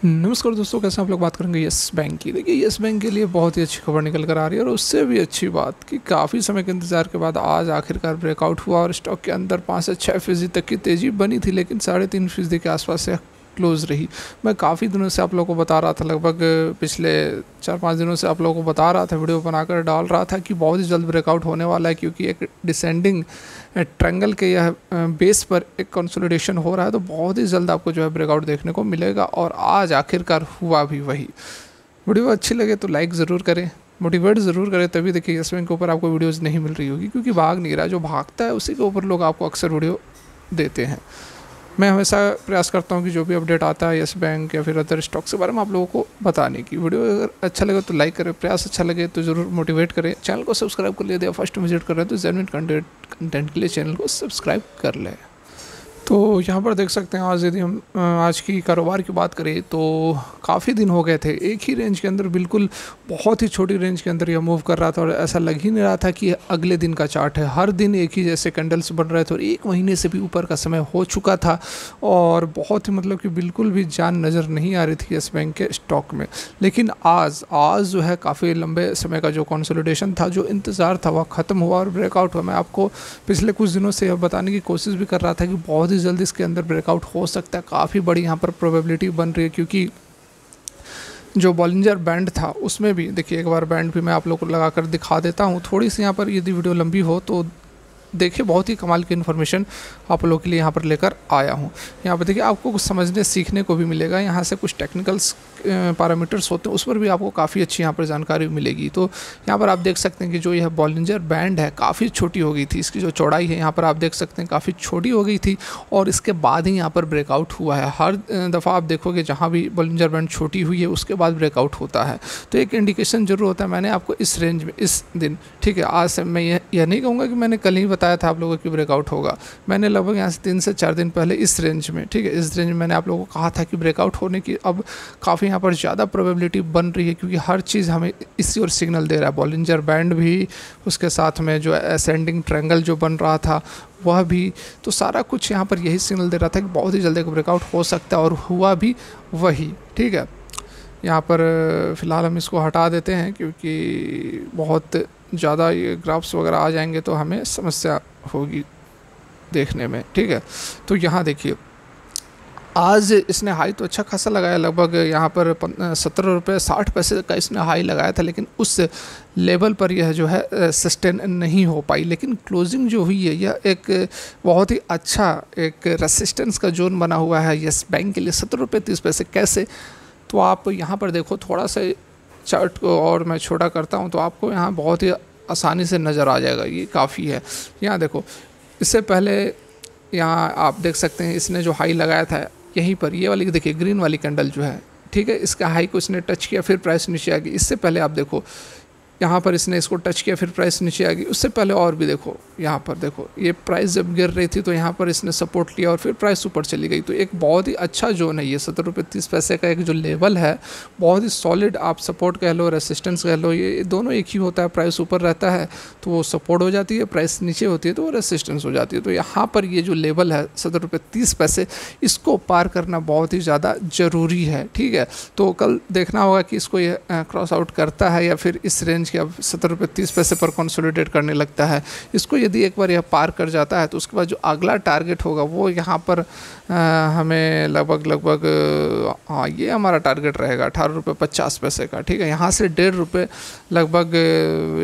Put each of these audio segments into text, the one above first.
नमस्कार दोस्तों, कैसे आप लोग बात करेंगे यस बैंक की। देखिए, यस बैंक के लिए बहुत ही अच्छी खबर निकल कर आ रही है और उससे भी अच्छी बात कि काफ़ी समय के इंतजार के बाद आज आखिरकार ब्रेकआउट हुआ और स्टॉक के अंदर 5 से 6% तक की तेज़ी बनी थी, लेकिन 3.5% के आसपास से क्लोज रही। मैं काफ़ी दिनों से आप लोगों को बता रहा था, लगभग पिछले 4-5 दिनों से आप लोगों को बता रहा था, वीडियो बनाकर डाल रहा था कि बहुत ही जल्द ब्रेकआउट होने वाला है, क्योंकि एक डिसेंडिंग ट्रायंगल के यह बेस पर एक कंसोलिडेशन हो रहा है। तो बहुत ही जल्द आपको जो है ब्रेकआउट देखने को मिलेगा और आज आखिरकार हुआ भी वही। वीडियो अच्छी लगे तो लाइक ज़रूर करें, मोटिवेट ज़रूर करें, तभी देखिए यस बैंक के ऊपर आपको वीडियोज़ नहीं मिल रही होगी, क्योंकि भाग नहीं रहा। जो भागता है उसी के ऊपर लोग आपको अक्सर वीडियो देते हैं। मैं हमेशा प्रयास करता हूँ कि जो भी अपडेट आता है यस बैंक या फिर अदर स्टॉक्स के बारे में आप लोगों को बताने की। वीडियो अगर अच्छा लगे तो लाइक करें, प्रयास अच्छा लगे तो ज़रूर मोटिवेट करें। चैनल को सब्सक्राइब कर लिया, फर्स्ट विजिट कर रहे हैं तो जेन्युइन कंटेंट के लिए चैनल को सब्सक्राइब कर लें। तो यहाँ पर देख सकते हैं, आज यदि हम आज की कारोबार की बात करें तो काफ़ी दिन हो गए थे एक ही रेंज के अंदर, बिल्कुल बहुत ही छोटी रेंज के अंदर यह मूव कर रहा था और ऐसा लग ही नहीं रहा था कि अगले दिन का चार्ट है। हर दिन एक ही जैसे कैंडल्स बन रहे थे और 1 महीने से भी ऊपर का समय हो चुका था और बहुत ही मतलब कि बिल्कुल भी जान नज़र नहीं आ रही थी यस बैंक के स्टॉक में। लेकिन आज जो है काफ़ी लंबे समय का जो कंसोलिडेशन था, जो इंतज़ार था, वह ख़त्म हुआ और ब्रेकआउट हुआ। मैं आपको पिछले कुछ दिनों से यह बताने की कोशिश भी कर रहा था कि बहुत ही जल्दी इसके अंदर ब्रेकआउट हो सकता है। काफ़ी बड़ी यहाँ पर प्रोबेबिलिटी बन रही है, क्योंकि जो बॉलिंजर बैंड था उसमें भी देखिए, एक बार बैंड भी मैं आप लोगों को लगा कर दिखा देता हूँ। थोड़ी सी यहाँ पर यदि वीडियो लंबी हो तो देखिए, बहुत ही कमाल की इन्फॉर्मेशन आप लोगों के लिए यहाँ पर लेकर आया हूँ। यहाँ पर देखिए, आपको कुछ समझने सीखने को भी मिलेगा। यहाँ से कुछ टेक्निकल्स पैरामीटर्स होते हैं, उस पर भी आपको काफ़ी अच्छी यहाँ पर जानकारी मिलेगी। तो यहाँ पर आप देख सकते हैं कि जो यह बॉलिंजर बैंड है काफ़ी छोटी हो गई थी। इसकी जो चौड़ाई है यहाँ पर आप देख सकते हैं काफ़ी छोटी हो गई थी और इसके बाद ही यहाँ पर ब्रेकआउट हुआ है। हर दफ़ा आप देखोगे जहाँ भी बॉलिंजर बैंड छोटी हुई है उसके बाद ब्रेकआउट होता है, तो एक इंडिकेशन जरूर होता है। मैंने आपको इस रेंज में इस दिन, ठीक है, आज से मैं यह नहीं कहूँगा कि मैंने कल ही बताया था आप लोगों को ब्रेकआउट होगा। मैंने लगभग यहाँ से 3 से 4 दिन पहले इस रेंज में, ठीक है, इस रेंज में मैंने आप लोगों को कहा था कि ब्रेकआउट होने की अब काफ़ी यहाँ पर ज़्यादा प्रोबेबिलिटी बन रही है, क्योंकि हर चीज़ हमें इसी और सिग्नल दे रहा है। बॉलिंजर बैंड भी, उसके साथ में जो असेंडिंग ट्रायंगल जो बन रहा था वह भी, तो सारा कुछ यहाँ पर यही सिग्नल दे रहा था कि बहुत ही जल्दी ब्रेकआउट हो सकता है और हुआ भी वही। ठीक है, यहाँ पर फ़िलहाल हम इसको हटा देते हैं, क्योंकि बहुत ज़्यादा ये ग्राफ्स वगैरह आ जाएंगे तो हमें समस्या होगी देखने में। ठीक है, तो यहाँ देखिए, आज इसने हाई तो अच्छा खासा लगाया, लगभग यहाँ पर 17.60 रुपये का इसने हाई लगाया था, लेकिन उस लेवल पर यह जो है सस्टेन नहीं हो पाई। लेकिन क्लोजिंग जो हुई है यह एक बहुत ही अच्छा एक रेसिस्टेंस का जोन बना हुआ है यस बैंक के लिए। 17.30 रुपये कैसे, तो आप यहाँ पर देखो, थोड़ा सा चार्ट को और मैं छोटा करता हूँ तो आपको यहाँ बहुत ही आसानी से नज़र आ जाएगा। ये काफ़ी है। यहाँ देखो, इससे पहले यहाँ आप देख सकते हैं इसने जो हाई लगाया था यहीं पर, ये वाली देखिए ग्रीन वाली कैंडल जो है, ठीक है, इसका हाई को इसने टच किया, फिर प्राइस नीचे आ गई। इससे पहले आप देखो यहाँ पर इसने इसको टच किया, फिर प्राइस नीचे आ गई। उससे पहले और भी देखो, यहाँ पर देखो, ये प्राइस जब गिर रही थी तो यहाँ पर इसने सपोर्ट लिया और फिर प्राइस ऊपर चली गई। तो एक बहुत ही अच्छा जोन है ये 17.30 रुपये का एक जो लेवल है, बहुत ही सॉलिड। आप सपोर्ट कह लो, रेसिस्टेंस कह लो, ये दोनों एक ही होता है। प्राइस ऊपर रहता है तो वो सपोर्ट हो जाती है, प्राइस नीचे होती है तो वो रेसिस्टेंस हो जाती है। तो यहाँ पर ये जो लेवल है 17.30 रुपये, इसको पार करना बहुत ही ज़्यादा ज़रूरी है। ठीक है, तो कल देखना होगा कि इसको ये क्रॉस आउट करता है या फिर इस रेंज कि अब 17.30 रुपये पर कंसोलिडेट करने लगता है। इसको यदि एक बार यह पार कर जाता है तो उसके बाद जो अगला टारगेट होगा वो यहाँ पर हमें लगभग हाँ, ये हमारा टारगेट रहेगा 18.50 रुपये का। ठीक है, यहाँ से 1.5 रुपये, लगभग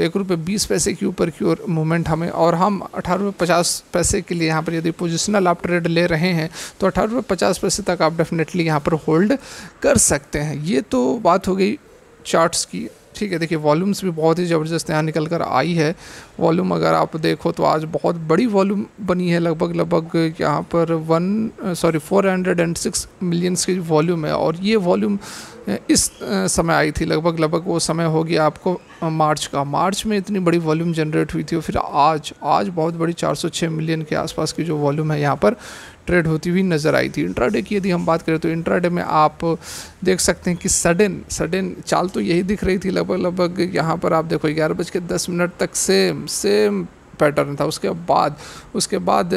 1.20 रुपये के ऊपर की ओर मूवमेंट हमें, और हम 18.50 के लिए यहाँ पर यदि पोजिशनल आप ट्रेड ले रहे हैं तो 18.50 तक आप डेफिनेटली यहाँ पर होल्ड कर सकते हैं। ये तो बात हो गई चार्ट्स की। ठीक है, देखिए वॉल्यूम्स भी बहुत ही ज़बरदस्त यहाँ निकल कर आई है। वॉल्यूम अगर आप देखो तो आज बहुत बड़ी वॉल्यूम बनी है, लगभग यहाँ पर 406 मिलियंस की वॉल्यूम है। और ये वॉल्यूम इस समय आई थी, लगभग वो समय हो गया आपको मार्च में इतनी बड़ी वॉल्यूम जनरेट हुई थी। और फिर आज बहुत बड़ी 406 मिलियन के आसपास की जो वॉल्यूम है यहाँ पर ट्रेड होती हुई नज़र आई थी। इंट्राडे की यदि हम बात करें तो इंट्राडे में आप देख सकते हैं कि सडन चाल तो यही दिख रही थी। लगभग यहाँ पर आप देखो 11:10 तक सेम पैटर्न था। उसके बाद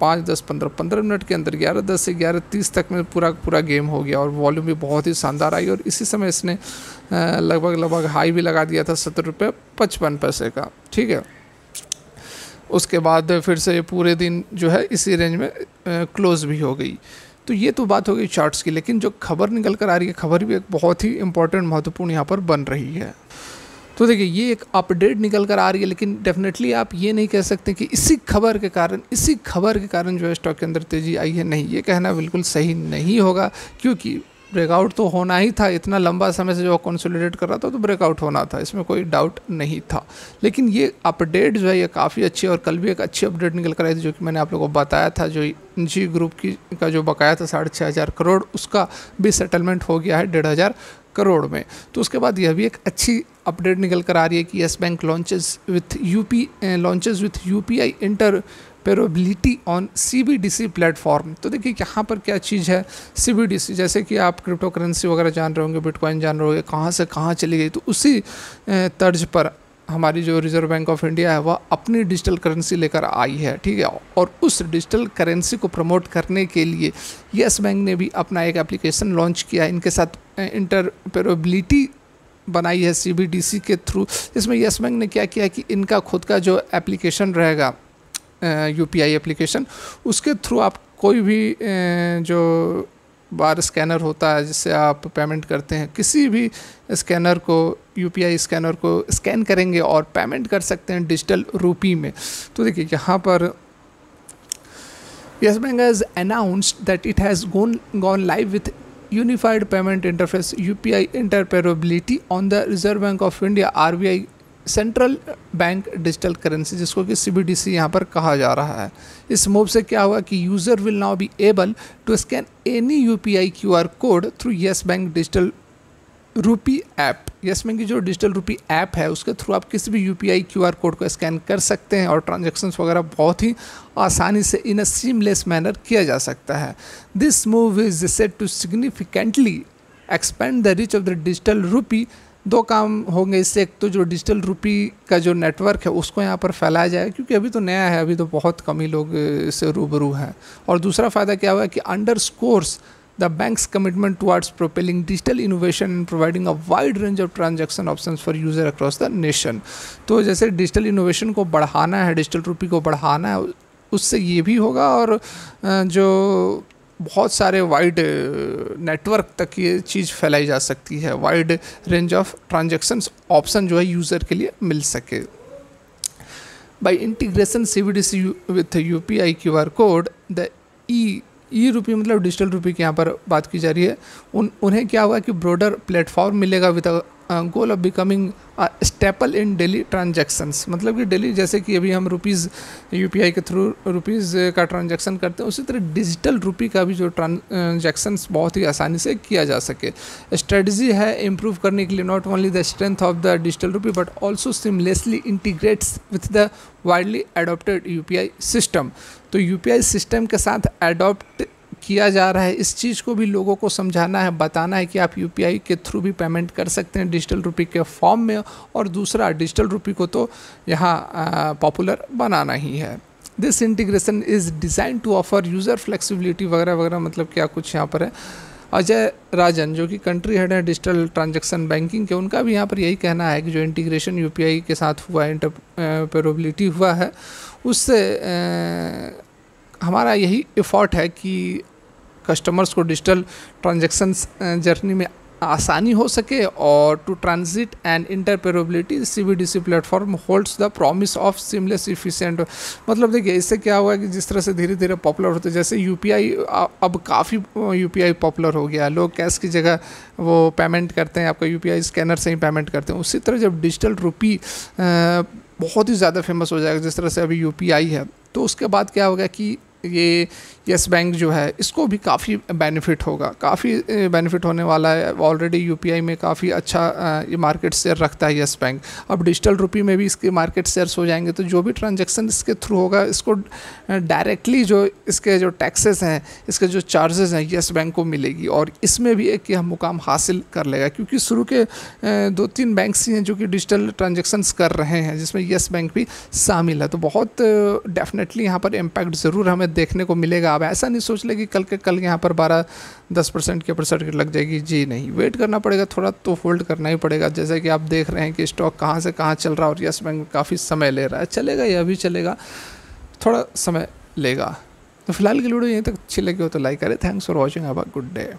5 10 15 मिनट के अंदर 11:10 से 11:30 तक में पूरा गेम हो गया और वॉल्यूम भी बहुत ही शानदार आई और इसी समय इसने लगभग हाई भी लगा दिया था 70 रुपये 55 पैसे का, ठीक है। उसके बाद फिर से पूरे दिन जो है इसी रेंज में क्लोज भी हो गई। तो ये तो बात हो गई चार्ट्स की, लेकिन जो खबर निकल कर आ रही है, खबर भी एक बहुत ही इंपॉर्टेंट महत्वपूर्ण यहाँ पर बन रही है। तो देखिए ये एक अपडेट निकल कर आ रही है, लेकिन डेफिनेटली आप ये नहीं कह सकते कि इसी खबर के कारण जो है स्टॉक के अंदर तेज़ी आई है। नहीं, ये कहना बिल्कुल सही नहीं होगा, क्योंकि ब्रेकआउट तो होना ही था। इतना लंबा समय से जो कंसोलिडेट कर रहा था तो ब्रेकआउट होना था, इसमें कोई डाउट नहीं था। लेकिन ये अपडेट जो है ये काफ़ी अच्छी, और कल भी एक अच्छी अपडेट निकल कर आई थी, जो कि मैंने आप लोगों को बताया था। जो जी ग्रुप का जो बकाया था 6,500 करोड़, उसका भी सेटलमेंट हो गया है 1,500 करोड़ में। तो उसके बाद यह भी एक अच्छी अपडेट निकल कर आ रही है कि Yes Bank launches with UPI interoperability on CBDC platform. तो देखिए यहाँ पर क्या चीज़ है CBDC, जैसे कि आप क्रिप्टो करेंसी वगैरह जान रहे होंगे, बिटकॉइन जान रहे होंगे, कहाँ से कहाँ चली गई। तो उसी तर्ज पर हमारी जो रिजर्व बैंक ऑफ इंडिया है वह अपनी डिजिटल करेंसी लेकर आई है, ठीक है। और उस डिजिटल करेंसी को प्रमोट करने के लिए येस बैंक ने भी अपना एक एप्लीकेशन लॉन्च किया है, इनके साथ इंटरपेरोबिलिटी बनाई है CBDC के थ्रू। इसमें येस बैंक ने क्या किया कि इनका खुद का जो एप्लीकेशन रहेगा UPI एप्लीकेशन, उसके थ्रू आप कोई भी जो बार स्कैनर होता है जिससे आप पेमेंट करते हैं, किसी भी स्कैनर को, UPI स्कैनर को स्कैन करेंगे और पेमेंट कर सकते हैं डिजिटल रूपी में। तो देखिए यहाँ पर Yes Bank has announced that it has gone live with unified payment interface UPI interoperability on the Reserve Bank of India RBI central bank digital currency, जिसको कि CBDC यहाँ पर कहा जा रहा है। इस मूव से क्या हुआ कि user will now be able to scan any UPI QR code through Yes Bank digital rupee app. Yes Bank की जो डिजिटल रूपी ऐप है उसके थ्रू आप किसी भी UPI QR कोड को स्कैन कर सकते हैं और ट्रांजैक्शंस वगैरह बहुत ही आसानी से इन अ सीमलेस मैनर किया जा सकता है। This move is set to significantly expand the reach of the digital rupee. दो काम होंगे इससे, एक तो जो डिजिटल रूपी का जो नेटवर्क है उसको यहाँ पर फैलाया जाएगा, क्योंकि अभी तो नया है, अभी तो बहुत कम ही लोग इससे रूबरू हैं। और दूसरा फ़ायदा क्या हुआ कि underscores the banks commitment towards propelling digital innovation and providing a wide range of transaction options for user across the nation. तो जैसे डिजिटल इनोवेशन को बढ़ाना है, डिजिटल रूपी को बढ़ाना है, उससे ये भी होगा और जो बहुत सारे वाइड नेटवर्क तक ये चीज़ फैलाई जा सकती है, wide range of transactions option जो है यूज़र के लिए मिल सके। By integration CBDC with UPI QR कोड, द ई रूपी मतलब डिजिटल रूपी की यहाँ पर बात की जा रही है, उन्हें क्या हुआ कि ब्रॉडर प्लेटफॉर्म मिलेगा with goal of becoming staple in daily transactions. मतलब कि डेली जैसे कि अभी हम रुपीज़ UPI के थ्रू रुपीज़ का ट्रांजैक्शन करते हैं, उसी तरह डिजिटल रूपी का भी जो ट्रांजैक्शंस बहुत ही आसानी से किया जा सके। स्ट्रेटजी है इम्प्रूव करने के लिए not only the strength of the digital रूपी but also seamlessly integrates with the widely adopted UPI system. तो UPI सिस्टम के साथ एडॉप्ट किया जा रहा है, इस चीज़ को भी लोगों को समझाना है, बताना है कि आप UPI के थ्रू भी पेमेंट कर सकते हैं डिजिटल रूपी के फॉर्म में। और दूसरा, डिजिटल रूपी को तो यहाँ पॉपुलर बनाना ही है। This integration is design to offer user flexibility वगैरह वगैरह, मतलब क्या कुछ यहाँ पर है। अजय राजन जो कि कंट्री हेड है डिजिटल ट्रांजैक्शन बैंकिंग के, उनका भी यहाँ पर यही कहना है कि जो इंटीग्रेशन UPI के साथ हुआ है, इंटरपेरोबिलिटी हुआ है, उससे हमारा यही एफर्ट है कि कस्टमर्स को डिजिटल ट्रांजैक्शंस जर्नी में आसानी हो सके और to transit and interoperability CBDC platform holds the promise of seamless efficient. मतलब देखिए इससे क्या हुआ कि जिस तरह से धीरे धीरे पॉपुलर होते, जैसे UPI अब काफ़ी UPI पॉपुलर हो गया, लोग कैश की जगह वो पेमेंट करते हैं, आपका UPI स्कैनर से ही पेमेंट करते हैं। उसी तरह जब डिजिटल रूपी बहुत ही ज़्यादा फेमस हो जाएगा, जिस तरह से अभी UPI है, तो उसके बाद क्या होगा कि ये यस बैंक जो है इसको भी काफ़ी बेनिफिट होगा, काफ़ी बेनिफिट होने वाला है। ऑलरेडी यूपीआई में काफ़ी अच्छा ये मार्केट शेयर रखता है यस बैंक। अब डिजिटल रुपी में भी इसके मार्केट शेयर्स हो जाएंगे, तो जो भी ट्रांजैक्शन इसके थ्रू होगा इसको डायरेक्टली जो इसके जो टैक्सेस हैं, इसके जो चार्जेस हैं यस बैंक को मिलेगी, और इसमें भी एक यह मुकाम हासिल कर लेगा, क्योंकि शुरू के 2-3 बैंक्स ही हैं जो कि डिजिटल ट्रांजैक्शंस कर रहे हैं, जिसमें यस बैंक भी शामिल है। तो बहुत डेफिनेटली यहाँ पर इम्पैक्ट ज़रूर हमें देखने को मिलेगा। अब ऐसा नहीं सोच ले कि कल के कल यहाँ पर 12-10% के परसेंट लग जाएगी, जी नहीं, वेट करना पड़ेगा थोड़ा, तो होल्ड करना ही पड़ेगा। जैसे कि आप देख रहे हैं कि स्टॉक कहाँ से कहाँ चल रहा है, और यस बैंक काफ़ी समय ले रहा है। चलेगा, यह भी चलेगा, थोड़ा समय लेगा। तो फिलहाल की वीडियो यहीं तक अच्छी लगी हो तो लाइक करें। Thanks for watching, have a good day.